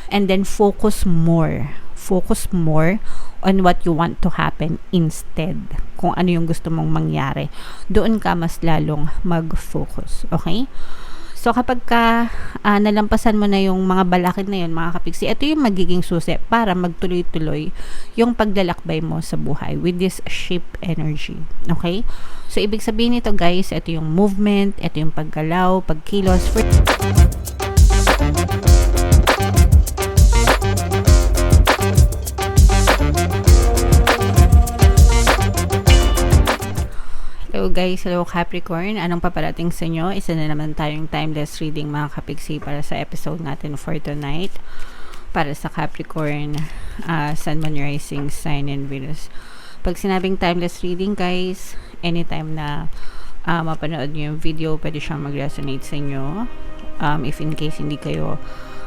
and then focus more on what you want to happen instead. Kung ano yung gusto mong mangyari, doon ka mas lalong mag-focus. Okay? So, kapag nalampasan mo na yung mga balakid na yun, mga kapiksi, ito yung magiging susi para magtuloy-tuloy yung paglalakbay mo sa buhay with this ship energy. Okay? So, ibig sabihin nito, guys, ito yung movement, ito yung paggalaw, pagkilos. Hello guys, hello Capricorn. Anong paparating sa inyo? Isa na naman tayong timeless reading mga kapiksi para sa episode natin for tonight. Para sa Capricorn, Sun, Moon, Rising, Sign, and Venus. Pag sinabing timeless reading guys, anytime na mapanood nyo yung video, pwede siyang mag-resonate sa inyo. If in case hindi kayo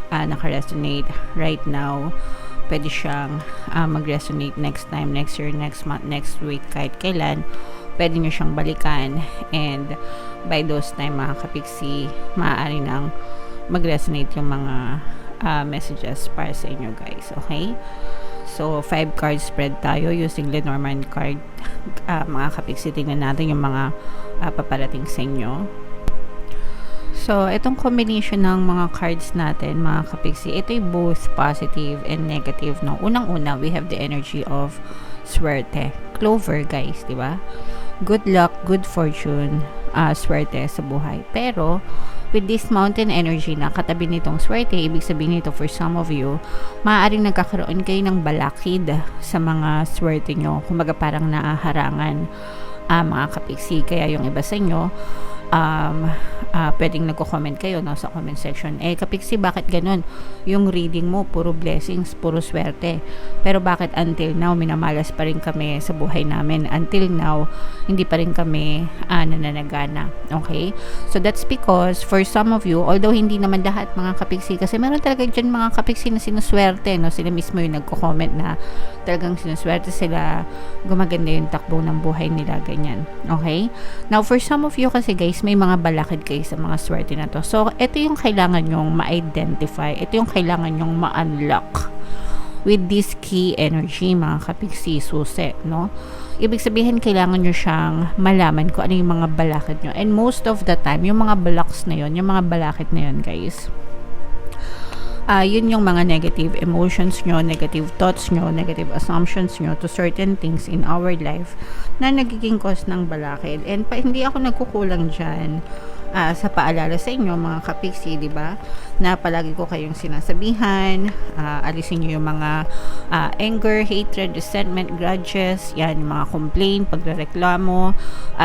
naka-resonate right now, pwede siyang mag-resonate next time, next year, next month, next week, kahit kailan. Pwede nyo siyang balikan, and by those time mga kapiksi, maaari nang mag-resonate yung mga messages para sa inyo guys. Okay? So 5 card spread tayo using Lenormand card. Mga kapiksi, tingnan natin yung mga paparating sa inyo. So, itong combination ng mga cards natin, mga kapiksi, ito ay both positive and negative, no? Unang-una, we have the energy of swerte. Clover, guys, di ba? Good luck, good fortune, swerte sa buhay. Pero, with this mountain energy na katabi nitong swerte, ibig sabihin nito for some of you, maaaring nagkakaroon kayo ng balakid sa mga swerte nyo. Kumbaga parang naaharangan, mga kapiksi. Kaya yung iba sa inyo, pwedeng nagko-comment kayo, no, sa comment section, kapiksi, bakit ganun? Yung reading mo puro blessings, puro swerte, pero bakit until now minamalas pa rin kami sa buhay namin, until now hindi pa rin kami nananagana? Okay, so that's because for some of you, although hindi naman lahat mga kapiksi, kasi meron talaga dyan mga kapiksi na sinuswerte, no, sila mismo yung nagko-comment na talagang sinuswerte sila, gumaganda yung takbo ng buhay nila, ganyan. Okay, now for some of you kasi guys, may mga balakid kayo sa mga swerte na to. So, ito yung kailangan nyong ma-identify. Ito yung kailangan nyong ma-unlock with this key energy, mga kapiksi, susi, no? Ibig sabihin, kailangan nyo siyang malaman kung ano yung mga balakid nyo. And most of the time, yung mga blocks na yun, yung mga balakid na yun, guys, yun yung mga negative emotions nyo, negative thoughts nyo, negative assumptions nyo to certain things in our life na nagiging cause ng balakid. And hindi ako nagkukulang dyan sa paalala sa inyo mga kapiksi, di ba? Na palagi ko kayong sinasabihan, alisin nyo yung mga anger, hatred, resentment, grudges, yan, yung mga complaint, pagrereklamo,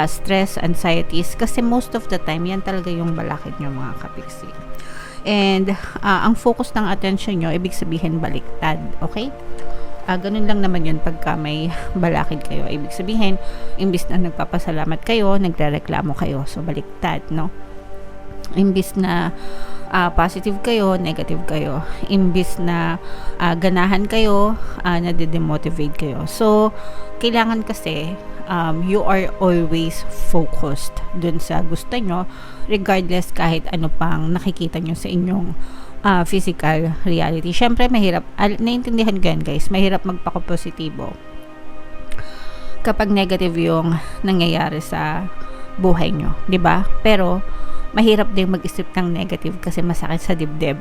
stress, anxieties, kasi most of the time, yan talaga yung balakid nyo mga kapiksi. And ang focus ng attention nyo, ibig sabihin baliktad, okay? Ganun lang naman yun pagka may balakid kayo. Ibig sabihin, imbis na nagpapasalamat kayo, nagrereklamo kayo. So, baliktad, no? Imbis na positive kayo, negative kayo. Imbis na ganahan kayo, nade-demotivate kayo. So, kailangan kasi you are always focused dun sa gusto nyo, regardless kahit ano pang nakikita nyo sa inyong physical reality. Syempre, mahirap, naiintindihan ko yan guys, mahirap magpaka-positibo kapag negative yung nangyayari sa buhay nyo, di ba? Pero, mahirap din mag-isip ng negative kasi masakit sa dibdib.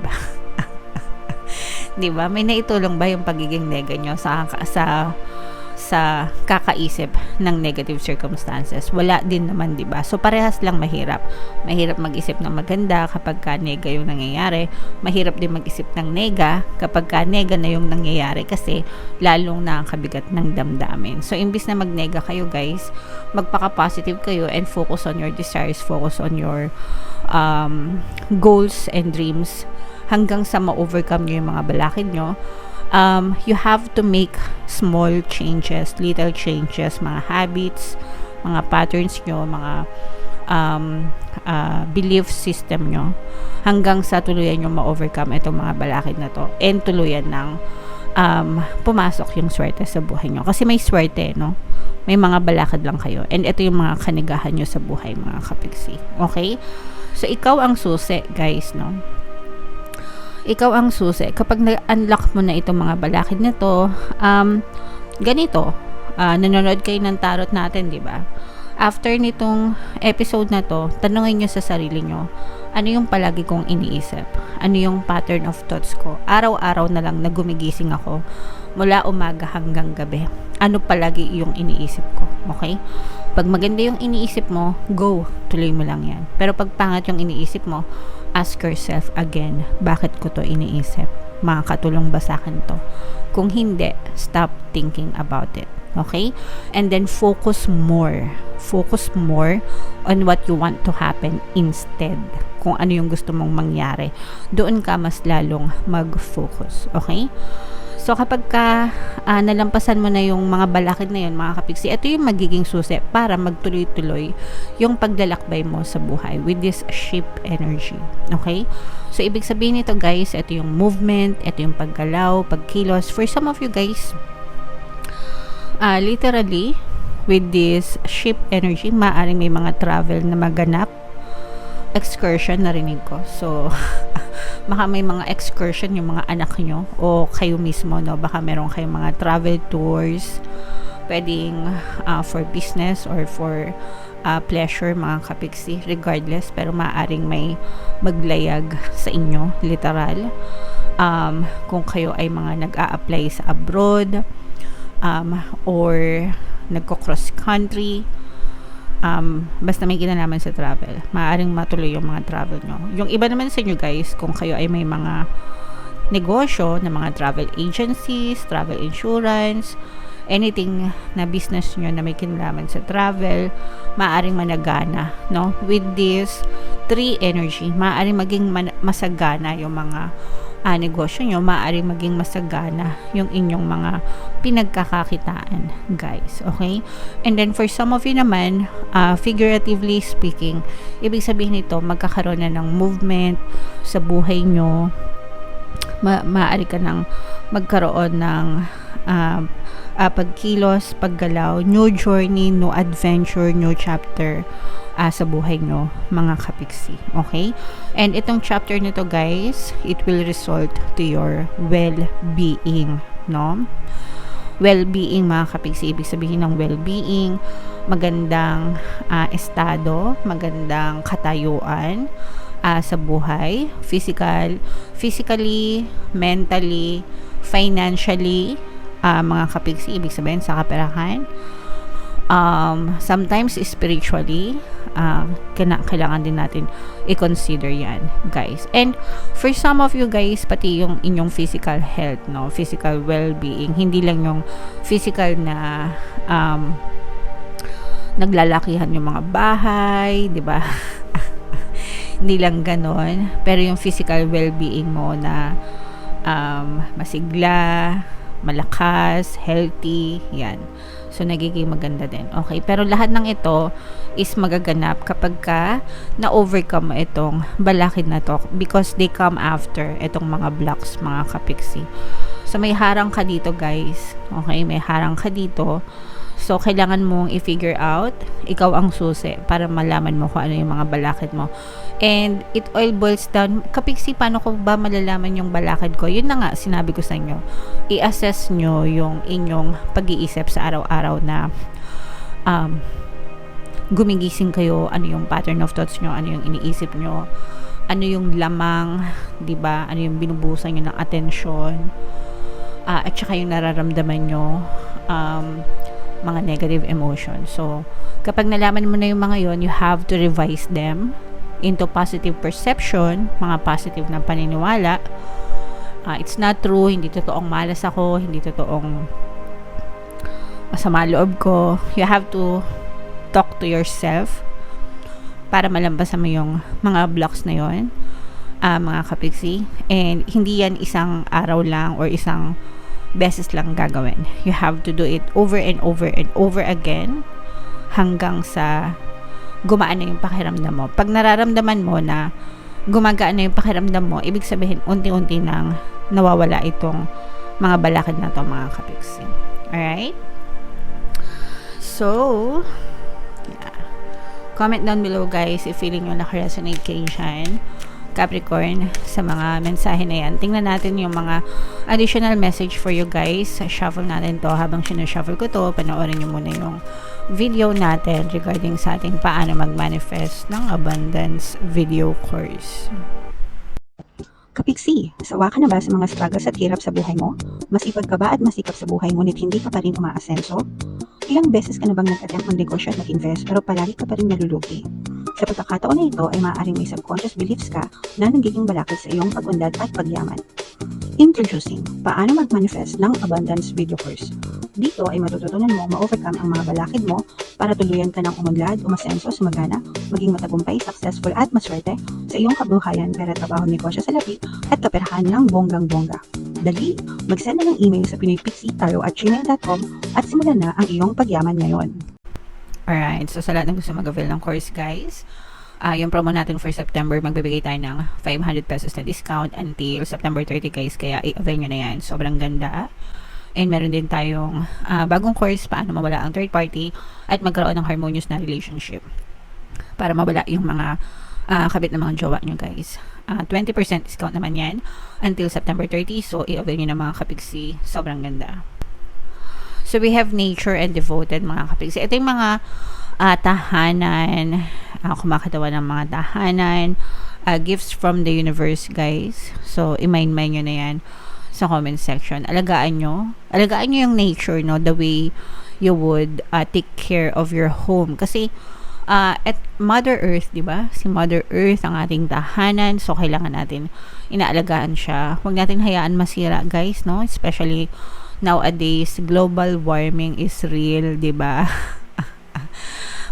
Di ba? May naitulong ba yung pagiging nega nyo sa kakaisip ng negative circumstances? Wala din naman, di ba? So, parehas lang mahirap. Mahirap mag-isip ng maganda kapag ka nega yung nangyayari. Mahirap din mag-isip ng nega kapag ka nega na yung nangyayari kasi lalong nakakabigat ng damdamin. So, imbis na mag-nega kayo, guys, magpaka-positive kayo and focus on your desires, focus on your goals and dreams hanggang sa ma-overcome nyo yung mga balakid nyo. You have to make small changes, little changes, mga habits, mga patterns nyo, mga belief system nyo, hanggang sa tuluyan nyo ma-overcome itong mga balakid na to, and tuluyan ng pumasok yung swerte sa buhay nyo. Kasi may swerte, no? May mga balakid lang kayo. And ito yung mga kanigahan nyo sa buhay, mga kapiksi. Okay? So, ikaw ang susi, guys, no? ikaw ang susi. Kapag na-unlock mo na itong mga balakid na to, ganito, nanonood kayo ng tarot natin, di ba? After nitong episode na to, tanungin nyo sa sarili nyo, ano yung palagi kong iniisip? Ano yung pattern of thoughts ko? Araw-araw na lang na gumigising ako, mula umaga hanggang gabi. Ano palagi yung iniisip ko? Okay? Pag maganda yung iniisip mo, go, tuloy mo lang yan. Pero pag pangit yung iniisip mo, ask yourself again, bakit ko to iniisip? Makakatulong ba sa akin to? Kung hindi, stop thinking about it. Okay? And then focus more. Focus more on what you want to happen instead. Kung ano yung gusto mong mangyari. Doon ka mas lalong mag-focus. Okay? So, kapag nalampasan mo na yung mga balakid na yun, mga kapiksi, ito yung magiging susi para magtuloy-tuloy yung paglalakbay mo sa buhay with this ship energy. Okay? So, ibig sabihin nito, guys, ito yung movement, ito yung paggalaw, pagkilos. For some of you guys, literally, with this ship energy, maaaring may mga travel na maganap. Excursion, narinig ko. So, baka may mga excursion yung mga anak nyo o kayo mismo, no? Baka meron kayong mga travel tours, pwedeng for business or for pleasure, mga kapiksi, regardless, pero maaaring may maglayag sa inyo, literal. Kung kayo ay mga nag-a-apply sa abroad, or nagko-cross country, basta may kinalaman sa travel, maaaring matuloy yung mga travel nyo. Yung iba naman sa inyo guys, kung kayo ay may mga negosyo na mga travel agencies, travel insurance, anything na business nyo na may kinalaman sa travel, maaaring managana, no? With this 3 energy, maaaring maging masagana yung mga negosyo nyo, maaaring maging masagana yung inyong mga pinagkakakitaan, guys. Okay? And then, for some of you naman, figuratively speaking, ibig sabihin nito, magkakaroon na ng movement sa buhay nyo. Maaari ka nang magkaroon ng pagkilos, paggalaw, new journey, new adventure, new chapter sa buhay nyo, mga kapiksi. Okay? And itong chapter nito, guys, it will result to your well-being, no? Well-being, mga kapiksi, ibig sabihin ng well-being, magandang estado, magandang katayuan sa buhay, physically, mentally, financially, mga kapiksi, ibig sabihin sa kaperahan, sometimes spiritually, kailangan din natin i-consider yan, guys. And for some of you guys, pati yung inyong physical health, no, physical well-being, hindi lang yung physical na naglalakihan yung mga bahay, di ba? Hindi lang ganon, pero yung physical well-being mo na masigla, malakas, healthy, yan. So, nagiging maganda din. Okay? Pero lahat ng ito is magaganap kapag na-overcome mo itong balakid na to because they come after itong mga blocks, mga kapiksi. So, may harang ka dito, guys. Okay? May harang ka dito. So, kailangan mong i-figure out, ikaw ang susi para malaman mo kung ano yung mga balakid mo. And it all boils down, kapiksi, paano ko ba malalaman yung balakid ko? Yun na nga, sinabi ko sa inyo. I-assess nyo yung inyong pag-iisip sa araw-araw na gumigising kayo, ano yung pattern of thoughts nyo, ano yung iniisip nyo, ano yung lamang, diba? Ano yung binubusan nyo ng atensyon, at saka yung nararamdaman nyo, mga negative emotions. So, kapag nalaman mo na yung mga yon, you have to revise them into positive perception, mga positive na paniniwala. It's not true, hindi totoong malas ako, hindi totoong masama loob ko. You have to talk to yourself para malampasan mo yung mga blocks na yon, mga kapiksi. And hindi yan isang araw lang or isang beses lang gagawin. You have to do it over and over and over again hanggang sa gumaan na yung pakiramdam mo. Pag nararamdaman mo na gumagaan na yung pakiramdam mo, ibig sabihin unti-unti nang nawawala itong mga balakid na to, mga kapiksi. Alright? So, yeah. Comment down below, guys, if feeling nyo nakaresonate kayo dyan. Capricorn, sa mga mensahe na yan. Tingnan natin yung mga additional message for you guys. Shuffle natin to. Habang sinushuffle ko to, panoorin nyo muna yung video natin regarding sa ating paano mag-manifest ng abundance video course. Kapiksi, sawa ka na ba sa mga struggles at hirap sa buhay mo? Masipag ka ba at masikap sa buhay ngunit hindi ka pa rin umaasenso? Ilang beses ka na bang nag-attempt mag-negosyo at mag-invest pero palagi ka pa rin nalulugi? Sa pagkakataon na ito ay maaaring may subconscious beliefs ka na nagiging balakid sa iyong pag-unlad at pagyaman. Introducing, paano mag-manifest ng abundance video course. Dito ay matututunan mo ma-overcome ang mga balakid mo para tuluyan ka ng umunlad, umasenso, sumagana, maging matagumpay, successful at maswerte sa iyong kabuhayan, pera, trabaho, negosyo, salapi at kaperahan ng bonggang-bongga. Dali, mag-send na ng email sa pinoypixie@gmail.com at simulan na ang iyong pagyaman ngayon. Alright, so sa lahat ng gusto mag-avail ng course guys, yung promo natin for September, magbibigay tayo ng 500 pesos na discount until September 30 guys, kaya i-avail nyo na yan. Sobrang ganda. And meron din tayong bagong course, paano mawala ang third party at magkaroon ng harmonious na relationship para mawala yung mga kabit ng mga jowa nyo guys. 20% discount naman yan until September 30, so i-avail nyo na mga kapiksi. Sobrang ganda. So we have nature and devoted mga kapiksi. Ito yung mga tahanan, kumakatawa ng mga tahanan, gifts from the universe guys. So i-mind nyo na yan sa comment section. Alagaan nyo yung nature, no, the way you would take care of your home, kasi at Mother Earth, di ba? Si Mother Earth ang ating tahanan, so kailangan natin inaalagaan siya. Huwag natin hayaan masira guys, no, especially nowadays global warming is real, di ba?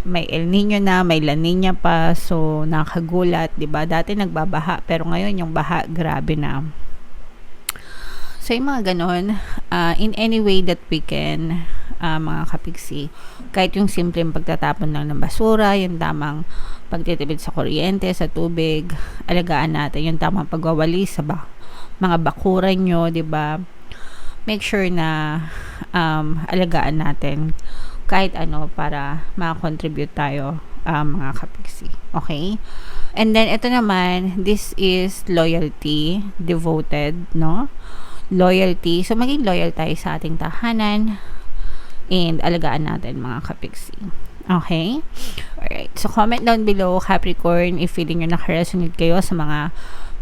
May El Nino na, may La Nina pa, so nakagulat, di ba? Dati nagbabaha, pero ngayon yung baha grabe na. So, yung mga ganon, in any way that we can, mga kapiksi, kahit yung simpleng pagtatapon lang ng basura, yung tamang pagtitipid sa kuryente, sa tubig, alagaan natin, yung tamang pagwawali sa mga bakuran nyo, diba? Make sure na alagaan natin kahit ano para makakontribute tayo, mga kapiksi. Okay? And then, ito naman, this is loyalty, devoted, no? Loyalty. So, maging loyal tayo sa ating tahanan and alagaan natin mga kapiksi. Okay? Alright. So, comment down below, Capricorn, if feeling nyo nakaresonate kayo sa mga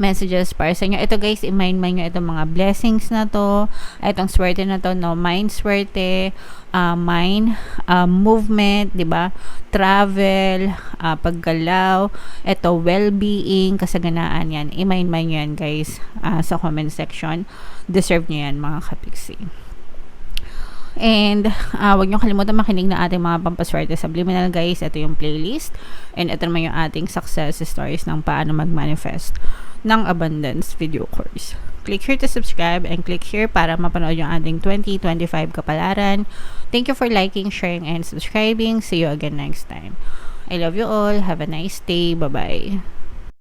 messages para sa inyo. Ito guys, i-mind nyo itong mga blessings na to. Itong swerte na to, no? Mind swerte, mind, movement, diba? Travel, paggalaw, ito, well-being, kasaganaan yan. I-mind nyo yan guys sa comment section. Deserve nyo yan mga kapiksi. And wag nyo kalimutan makinig na ating mga pampaswerte subliminal guys. Ito yung playlist. And ito naman yung ating success stories ng paano mag-manifest ng abundance video course. Click here to subscribe and click here para mapanood yung ating 2025 kapalaran. Thank you for liking, sharing, and subscribing. See you again next time. I love you all. Have a nice day. Bye-bye.